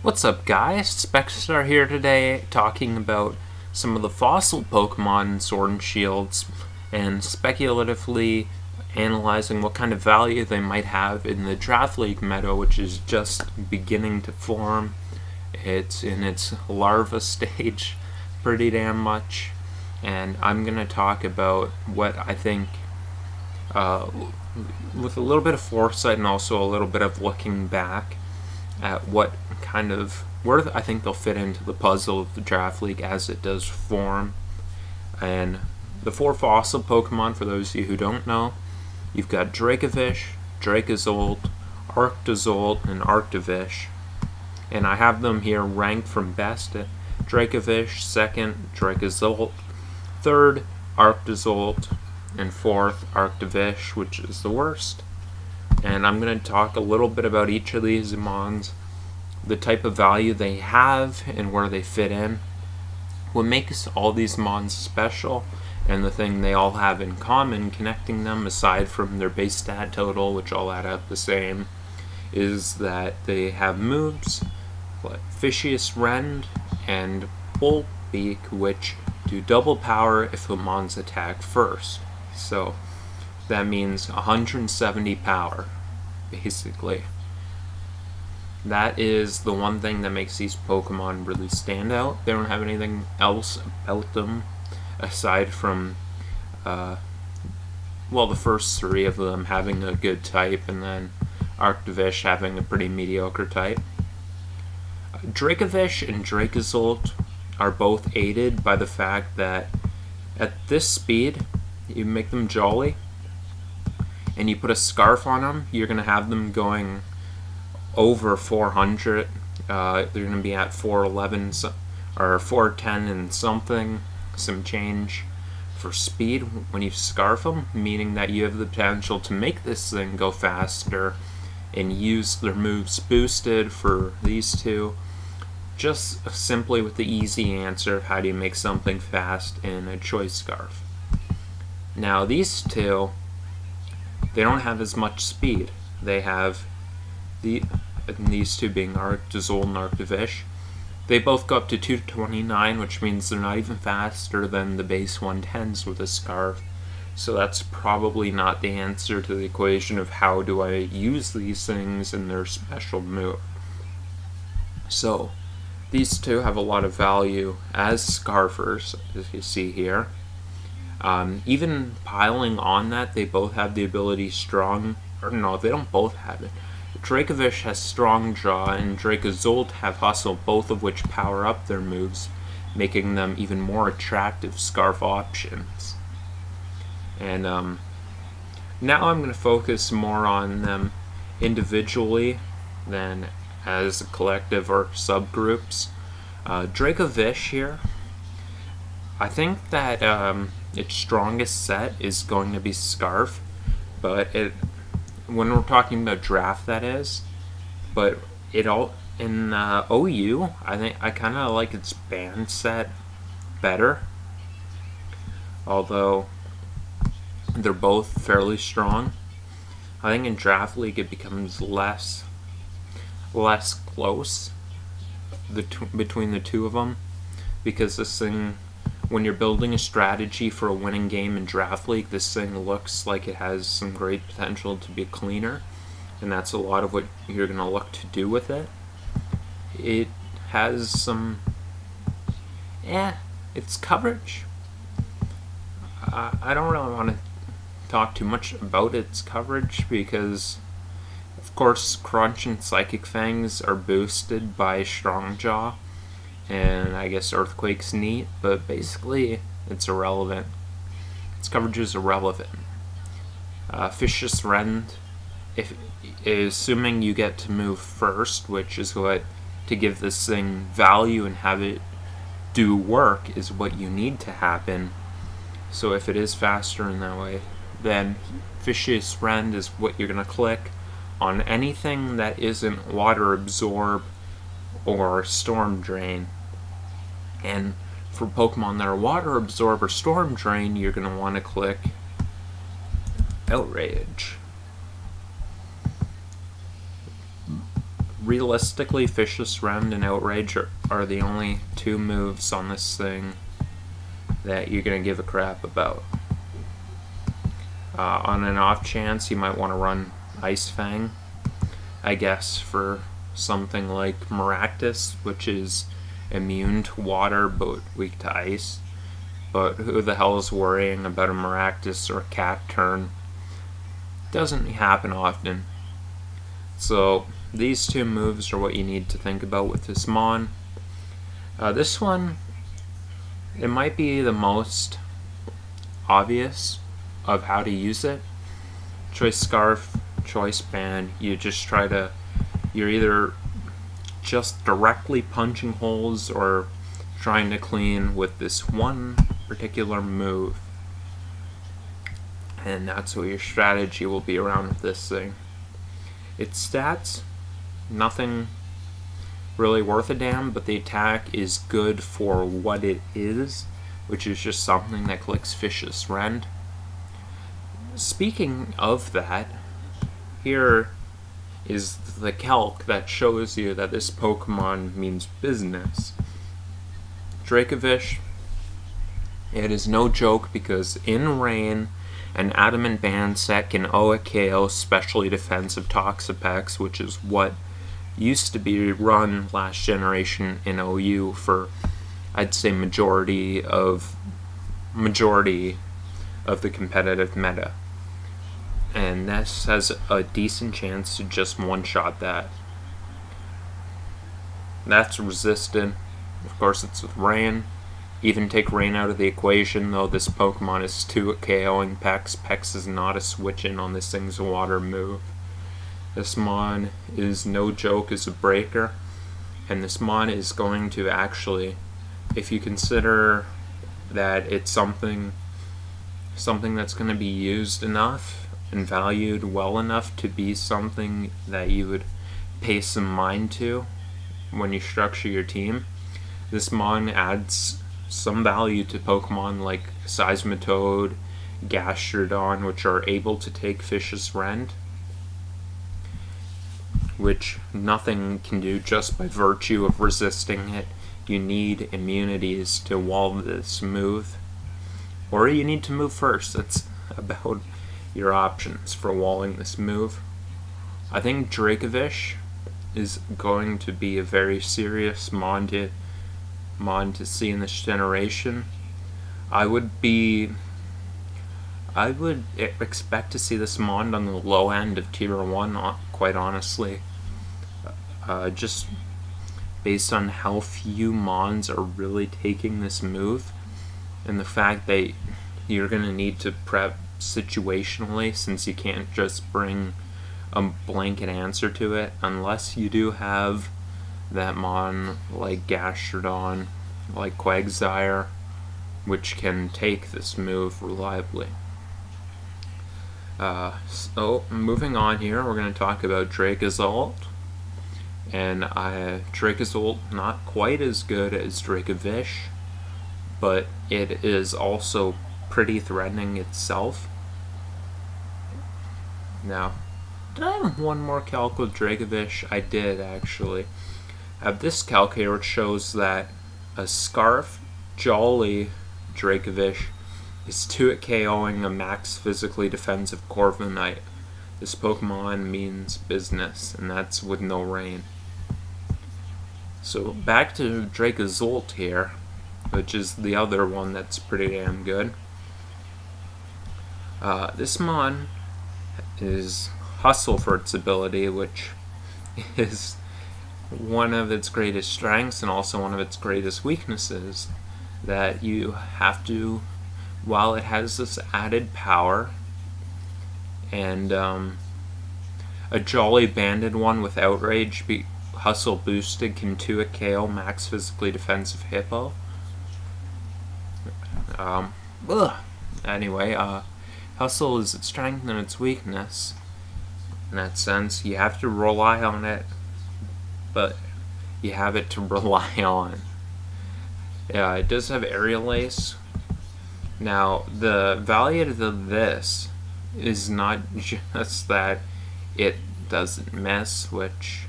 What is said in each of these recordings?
What's up, guys? Spexstar here today, talking about some of the fossil Pokemon in Sword and Shields and speculatively analyzing what kind of value they might have in the Draft League meta, which is just beginning to form. It's in its larva stage pretty damn much, and I'm going to talk about what I think with a little bit of foresight and also a little bit of looking back at what kind of where I think they'll fit into the puzzle of the Draft League as it does form. And the four fossil Pokemon, for those of you who don't know, you've got Dracovish, Dracozolt, Arctozolt, and Arctovish. And I have them here ranked from best at Dracovish, second Dracozolt, third Arctozolt, and fourth Arctovish, which is the worst. And I'm going to talk a little bit about each of these mons, the type of value they have and where they fit in, what makes all these mons special, and the thing they all have in common connecting them, aside from their base stat total, which all add up the same, is that they have moves like Fishious Rend and Bolt Beak, which do double power if a mon's attack first. So that means 170 power, basically. That is the one thing that makes these Pokemon really stand out. They don't have anything else about them aside from, well, the first three of them having a good type and then Arctovish having a pretty mediocre type. Dracovish and Dracozolt are both aided by the fact that at this speed, you make them jolly, and you put a scarf on them, you're going to have them going over 400. They're going to be at 411 or 410 and something, some change for speed when you scarf them, meaning that you have the potential to make this thing go faster and use their moves boosted for these two. Just simply with the easy answer of how do you make something fast in a choice scarf. Now these two, they don't have as much speed. They have these two being Arctozolt and Arctovish. They both go up to 229, which means they're not even faster than the base 110s with a scarf. So that's probably not the answer to the equation of how do I use these things in their special move. So these two have a lot of value as scarfers, as you see here. Even piling on that, they both have the ability strong, or no, they don't both have it. Dracovish has strong jaw and Dracozolt have hustle, both of which power up their moves, making them even more attractive scarf options. And now I'm going to focus more on them individually than as a collective or subgroups. Dracovish here, I think that its strongest set is going to be Scarf, but when we're talking about draft, that is. But it all in OU, I think I kind of like its band set better, although they're both fairly strong. I think in Draft League it becomes less close between the two of them, because this thing, when you're building a strategy for a winning game in Draft League, this thing looks like it has some great potential to be a cleaner, and that's a lot of what you're going to look to do with it. It has some, its coverage. I don't really want to talk too much about its coverage because, of course, Crunch and Psychic Fangs are boosted by Strong Jaw, and I guess Earthquake's neat, but basically it's irrelevant. Its coverage is irrelevant. Fishious Rend, assuming you get to move first, which is what, to give this thing value and have it do work, is what you need to happen. So if it is faster in that way, then Fishious Rend is what you're going to click on anything that isn't Water Absorb or Storm Drain. And for Pokemon that are Water Absorb or Storm Drain, you're going to want to click Outrage. realistically, Vicious Rend and Outrage are the only two moves on this thing that you're going to give a crap about. On an off chance, you might want to run Ice Fang, I guess, for something like Maractus, which is immune to water but weak to ice. But who the hell is worrying about a Maractus or a Cacturne? Doesn't happen often. So these two moves are what you need to think about with this Mon. This one, it might be the most obvious of how to use it. Choice Scarf, Choice Band, you're either just directly punching holes or trying to clean with this one particular move. And that's what your strategy will be around with this thing. Its stats, nothing really worth a damn, but the attack is good for what it is, which is just something that clicks Vicious Rend. Speaking of that, here is the calc that shows you that this Pokemon means business. Dracovish, it is no joke because in Rain, an Adamant Band set can OA-KO specially defensive Toxapex, which is what used to be run last generation in OU for, I'd say, majority of the competitive meta. And this has a decent chance to just one-shot that. That's resistant. Of course, it's with Rain. Even take Rain out of the equation, though this Pokemon is 2 at KOing Pex. Pex is not a switch-in on this thing's water move. This Mon is no joke as a breaker. And this Mon is going to actually, if you consider that it's something that's going to be used enough and valued well enough to be something that you would pay some mind to when you structure your team, this Mon adds some value to Pokemon like Seismitoad, Gastrodon, which are able to take Vicious Rend, which nothing can do just by virtue of resisting it. You need immunities to wall this move, or you need to move first. That's about your options for walling this move. I think Dracovish is going to be a very serious Mon to see in this generation. I would expect to see this Mon on the low end of Tier 1, quite honestly. Just based on how few Mons are really taking this move, and the fact that you're going to need to prep situationally, since you can't just bring a blanket answer to it, unless you do have that Mon like Gastrodon, like Quagsire, which can take this move reliably. So moving on here, we're going to talk about Dracozolt. And Dracozolt, not quite as good as Dracovish, but it is also pretty threatening itself. Now, did I have one more calc with Dracovish? I did, actually. I have this calc here which shows that a Scarf Jolly Dracovish is 2 at KOing a max physically defensive Corviknight. This Pokemon means business, and that's with no Rain. So back to Dracozolt here, which is the other one that's pretty damn good. This Mon is Hustle for its ability, which is one of its greatest strengths and also one of its greatest weaknesses, that you have to, while it has this added power, and a Jolly Banded one with Outrage, Hustle boosted, can 2 at KO max physically defensive Hippo. Anyway, Hustle is its strength and its weakness. In that sense, you have to rely on it, but you have it to rely on. Yeah, it does have Aerial Ace. Now, the value of this is not just that it doesn't miss, which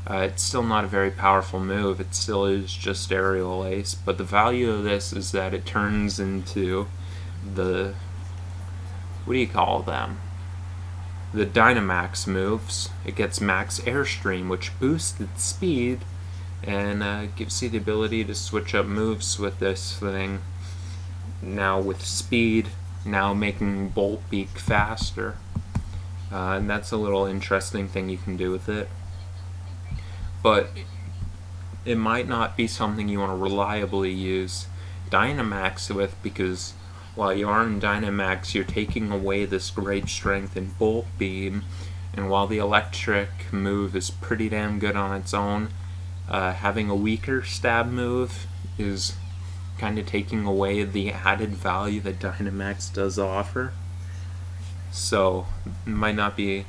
It's still not a very powerful move. It still is just Aerial Ace, but the value of this is that it turns into the, what do you call them? The Dynamax moves. It gets Max Airstream, which boosts its speed and gives you the ability to switch up moves with this thing. Now with speed, now making Bolt Beak faster. And that's a little interesting thing you can do with it. But it might not be something you want to reliably use Dynamax with, because while you are in Dynamax, you're taking away this great strength in Bolt Beam, and while the electric move is pretty damn good on its own, having a weaker stab move is kind of taking away the added value that Dynamax does offer. So it might not be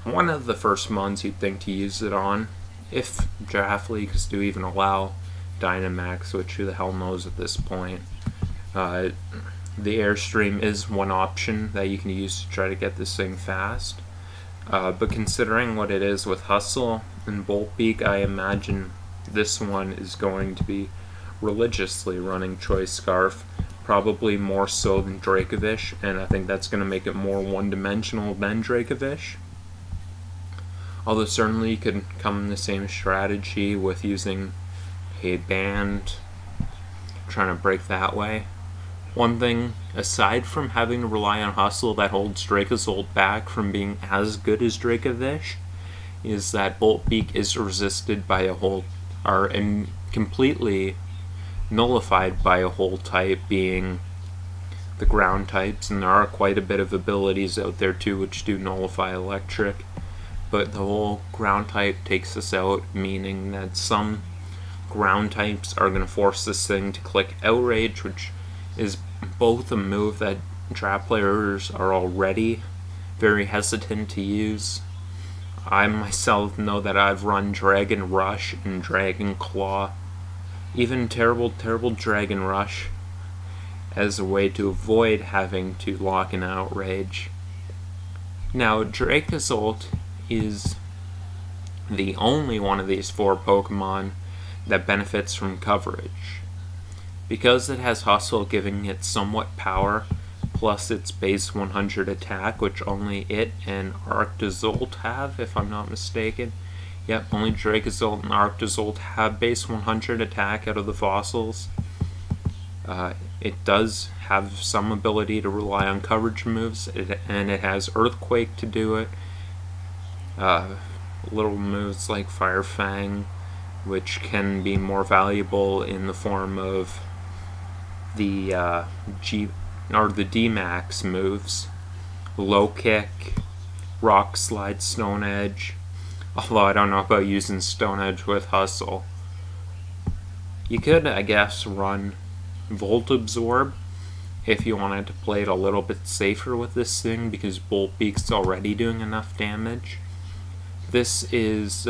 one of the first mons you'd think to use it on, if draft leagues do even allow Dynamax, which who the hell knows at this point. The Airstream is one option that you can use to try to get this thing fast. But considering what it is with Hustle and Bolt Beak, I imagine this one is going to be religiously running Choice Scarf, probably more so than Dracovish, and I think that's going to make it more one-dimensional than Dracovish. Although certainly you could come in the same strategy with using a band, trying to break that way. One thing, aside from having to rely on Hustle, that holds Dracozolt back from being as good as Dracovish, is that Bolt Beak is resisted by a whole, or completely nullified by a whole type, being the ground types, and there are quite a bit of abilities out there too which do nullify electric. But the whole ground type takes us out, meaning that some ground types are going to force this thing to click Outrage, which is both a move that draft players are already very hesitant to use. I myself know that I've run Dragon Rush and Dragon Claw, even Terrible Dragon Rush, as a way to avoid having to lock in Outrage. Now, Dracozolt is the only one of these four Pokemon that benefits from coverage. Because it has Hustle giving it somewhat power, plus its base 100 attack, which only it and Arctozolt have, if I'm not mistaken. Yep, only Dracozolt and Arctozolt have base 100 attack out of the fossils. It does have some ability to rely on coverage moves, and it has Earthquake to do it. Little moves like Fire Fang, which can be more valuable in the form of the D-Max moves. Low Kick, Rock Slide, Stone Edge. Although I don't know about using Stone Edge with Hustle. You could, I guess, run Volt Absorb if you wanted to play it a little bit safer with this thing, because Bolt Beak's already doing enough damage. This is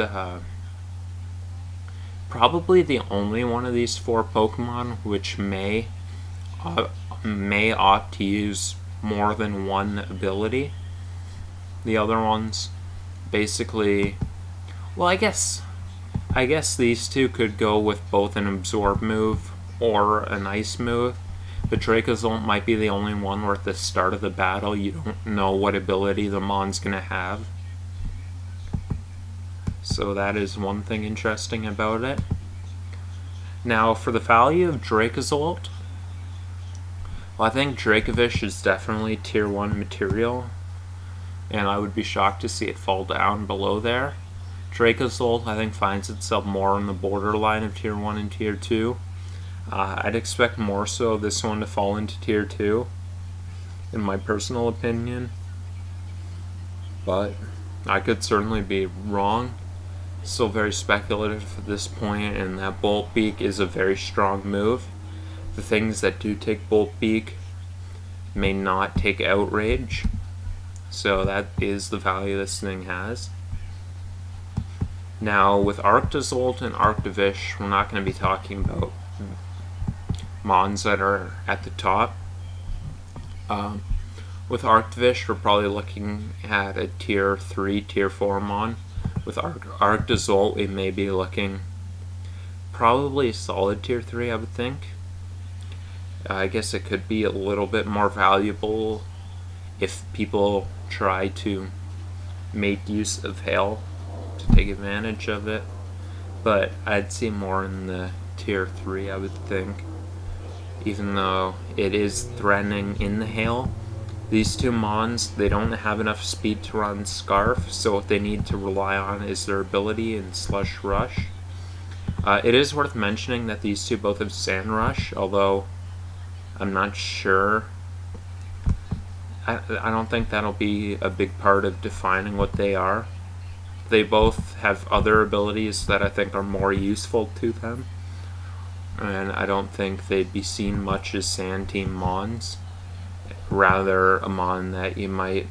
probably the only one of these four Pokemon which may opt to use more than one ability. The other ones basically, well, I guess these two could go with both an Absorb move or an Ice move. But Dracozolt might be the only one where at the start of the battle you don't know what ability the Mon's gonna have. So that is one thing interesting about it. Now, for the value of Dracozolt, well, I think Dracovish is definitely tier 1 material, and I would be shocked to see it fall down below there. Dracozolt, I think, finds itself more on the borderline of tier 1 and tier 2. I'd expect more so this one to fall into tier 2, in my personal opinion. But I could certainly be wrong. Still very speculative at this point, and that Bolt Beak is a very strong move. The things that do take Bolt Beak may not take Outrage, so that is the value this thing has. Now, with Arctozolt and Arctovish, we're not going to be talking about Mons that are at the top. With Arctovish, we're probably looking at a tier 3, tier 4 Mon. With Arctozolt, we may be looking probably a solid tier 3, I would think. I guess it could be a little bit more valuable if people try to make use of Hail to take advantage of it. But I'd see more in the tier 3, I would think. Even though it is threatening in the Hail, these two Mons, they don't have enough speed to run Scarf, so what they need to rely on is their ability in Slush Rush. It is worth mentioning that these two both have Sand Rush, although I'm not sure. I don't think that'll be a big part of defining what they are. They both have other abilities that I think are more useful to them, and I don't think they'd be seen much as Sand Team Mons. Rather, a Mon that you might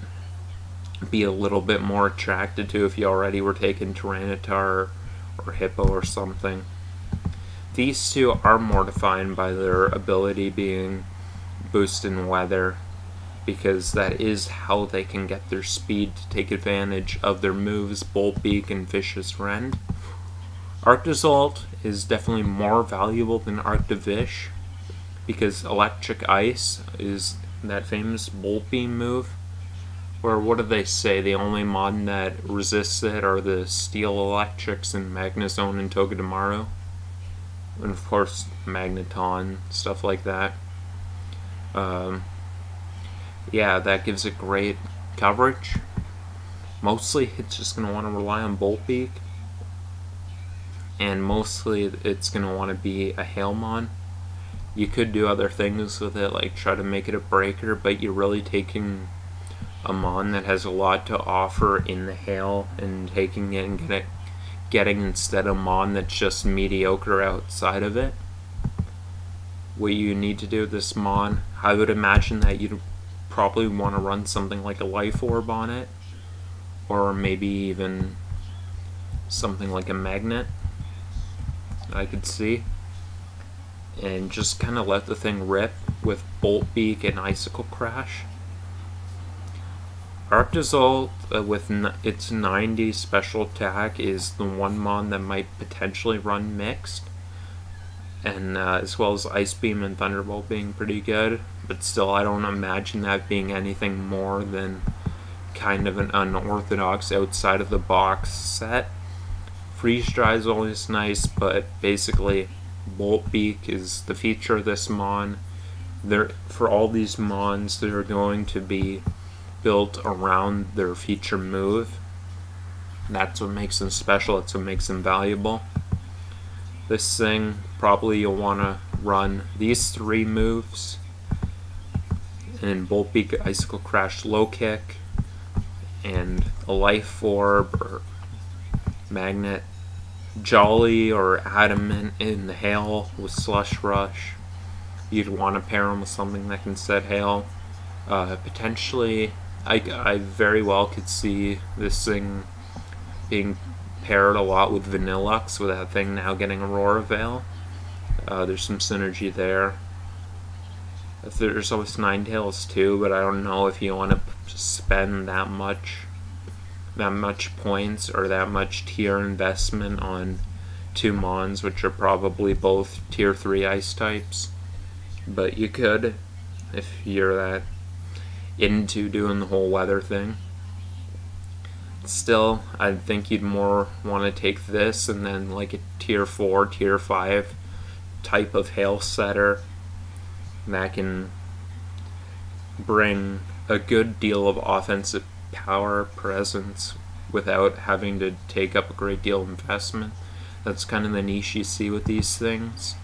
be a little bit more attracted to if you already were taking Tyranitar or Hippo or something. These two are more defined by their ability being Boost in Weather, because that is how they can get their speed to take advantage of their moves, Bolt Beak and Vicious Rend. Arctozolt is definitely more valuable than Arctovish, because Electric Ice is that famous Bolt Beam move, or what do they say, the only Mon that resists it are the Steel Electrics and Magnezone and Togedemaru, and of course Magneton, stuff like that. Yeah, that gives it great coverage. Mostly it's just going to want to rely on Bolt Beak, and mostly it's going to want to be a Hailmon. You could do other things with it, like try to make it a breaker, but you're really taking a Mon that has a lot to offer in the Hail and taking it and getting instead a Mon that's just mediocre outside of it. What you need to do with this Mon, I would imagine that you'd probably want to run something like a Life Orb on it, or maybe even something like a Magnet, I could see, and just kind of let the thing rip with Bolt Beak and Icicle Crash. Arctozolt, with its 90 special attack, is the one Mon that might potentially run mixed, and as well as Ice Beam and Thunderbolt being pretty good, but still I don't imagine that being anything more than kind of an unorthodox outside of the box set. Freeze Dry is always nice, but basically Bolt Beak is the feature of this Mon. For all these Mons, they're going to be built around their feature move. That's what makes them special, that's what makes them valuable. This thing, probably you'll want to run these three moves, and Bolt Beak, Icicle Crash, Low Kick, and a Life Orb or Magnet, Jolly or Adamant in the Hail with Slush Rush. You'd want to pair them with something that can set Hail. Potentially, I very well could see this thing being paired a lot with Vanillux, with that thing now getting Aurora Veil. There's some synergy there. There's always Ninetales too, but I don't know if you want to spend that much points or that much tier investment on two Mons, which are probably both tier 3 ice types. But you could, if you're that into doing the whole weather thing. Still, I think you'd more want to take this and then like a tier 4, tier 5 type of Hail setter that can bring a good deal of offensive power presence without having to take up a great deal of investment. That's kind of the niche you see with these things.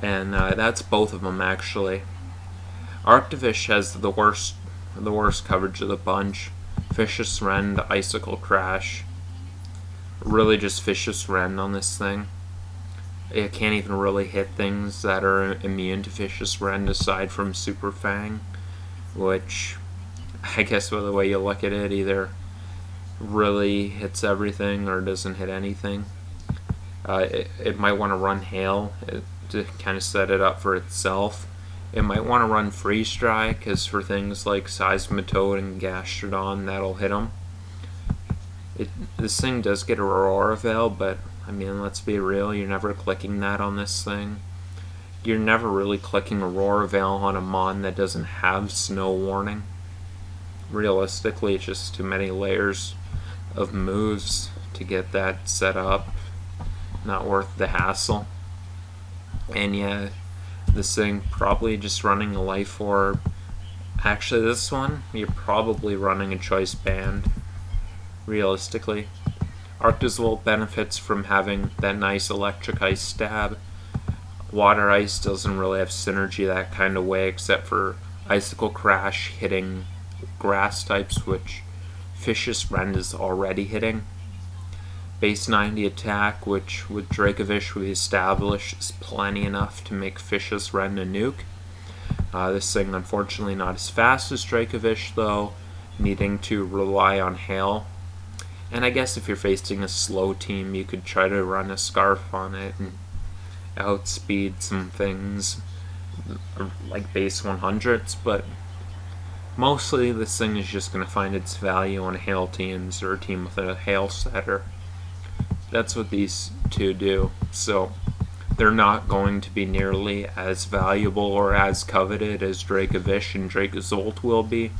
And that's both of them actually. Arctovish has the worst coverage of the bunch. Vicious Rend, Icicle Crash. Really just Vicious Rend on this thing. It can't even really hit things that are immune to Vicious Rend aside from Super Fang, which I guess by the way you look at it, either really hits everything or doesn't hit anything. It might want to run Hail to kind of set it up for itself. It might want to run Freeze Dry, because for things like Seismitoad and Gastrodon, that'll hit them. This thing does get Aurora Veil, but I mean, let's be real, you're never clicking that on this thing. You're never really clicking Aurora Veil on a mon that doesn't have Snow Warning. Realistically, it's just too many layers of moves to get that set up. Not worth the hassle. And yeah, this thing probably just running a Life Orb. Actually, this one, you're probably running a Choice Band. Realistically. Arctozolt benefits from having that nice Electric Ice stab. Water Ice doesn't really have synergy that kind of way, except for Icicle Crash hitting grass types, which Vicious Rend is already hitting. Base 90 attack, which with Dracovish we established is plenty enough to make Vicious Rend a nuke. This thing unfortunately not as fast as Dracovish though, needing to rely on Hail. And I guess if you're facing a slow team, you could try to run a Scarf on it and outspeed some things like base 100s, but mostly this thing is just going to find its value on Hail teams or a team with a Hail setter. That's what these two do, so they're not going to be nearly as valuable or as coveted as Dracovish and Dracozolt will be.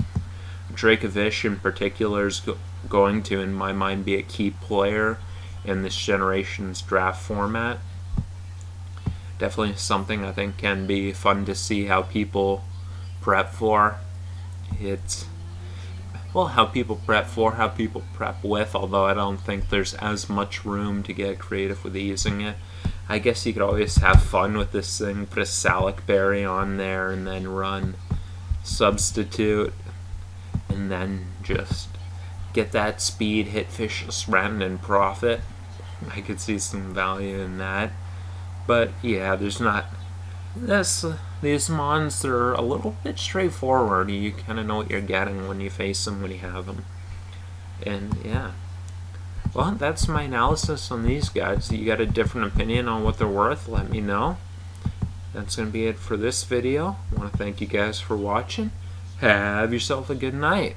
Dracovish in particular is going to, in my mind, be a key player in this generation's draft format. Definitely something I think can be fun to see how people prep for. It's, well, how people prep for, how people prep with, although I don't think there's as much room to get creative with using it. I guess you could always have fun with this thing, put a Salac Berry on there and then run Substitute and then just get that speed, hit Vicious Rend and profit. I could see some value in that. But yeah, there's not this. These mons are a little bit straightforward. You kind of know what you're getting when you face them, when you have them. And yeah. Well, that's my analysis on these guys. You got a different opinion on what they're worth, let me know. That's going to be it for this video. I want to thank you guys for watching. Have yourself a good night.